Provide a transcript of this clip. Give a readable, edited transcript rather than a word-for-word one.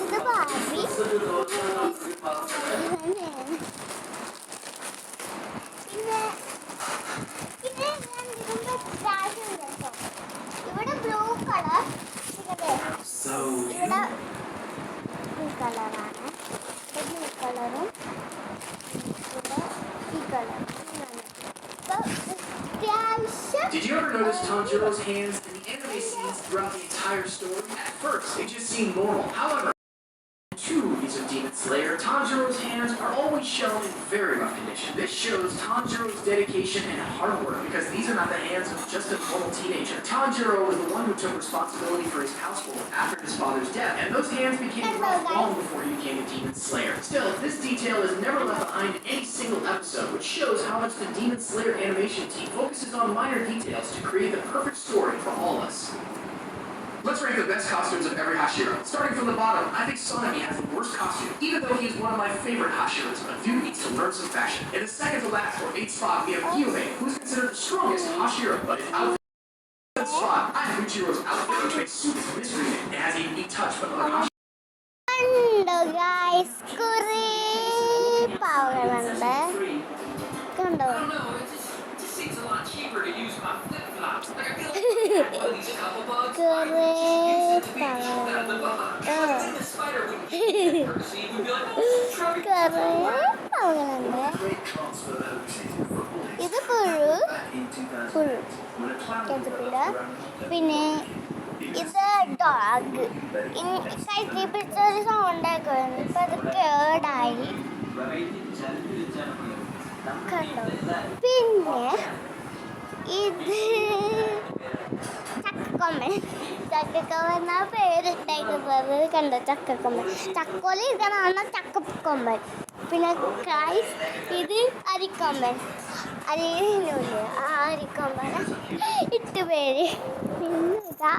ഇത് ബാബി പിന്നെ ഇവിടെ ബ്ലൂ കളർ ഇവിടെ ബ്ലൂ കളറാണ് ബ്ലൂ കളറും ഇവിടെ ഈ കളറും. Did you ever notice Tanjiro's hands in the anime scenes throughout the entire story? At first, they just seem normal. However, in 2 movies of Demon Slayer, Tanjiro's hands are always shown in very rough condition. This shows Tanjiro's dedication and hard work because these are not the hands of just a normal teenager. Tanjiro was the one who took responsibility for his household after his father's death, and those hands became rough long before he became a Demon Slayer. Still, this detail is never left behind in any single episode, which shows how much the Demon Slayer animation team focuses on minor details to create the perfect story for all of us. Let's rank the best costumes of every Hashira. Starting from the bottom, I think Sonami has the worst costume, even though he is one of my favorite Hashiras, but dude needs to learn some fashion. In the second to last, or 8th spot, we have Kyume, who is considered the strongest Hashira, but his outfit. 7th spot, I have Uchiro's outfit, which makes Suits misreading. It has a unique touch, but other Hashira. Hello guys, kuré power ഉണ്ട് കണ്ടോ? Seems a lot cheaper to use my flip-flops. Like I feel like these couple bugs. കുറേ The spider wouldn't see we'd be like, oh, try കുറേ പവറുണ്ട്. ഇത് പുഴു കേട്ടിട്ടില്ല. പിന്നെ ഇത് dog കൈക്ക് പിടിച്ചൊരു സൗണ്ട് ആക്കുമായിരുന്നു. ഇപ്പൊ അത് കേടായി കണ്ടോ. പിന്നെ ഇത് ചക്കക്കൊമ്പൻ എന്നാ പേരിട്ടേക്കുന്നത് കണ്ടോ. ചക്കക്കൊമ്പൻ ചക്കോല ഇരിക്കണ ചക്കക്കൊമ്പൻ. പിന്നെ ക്രൈസ് ഇത് അരിക്കൊമ്പൻ അരിക്കൊമ്പൻ ഇട്ട് പേര്. പിന്നെ ഇതാ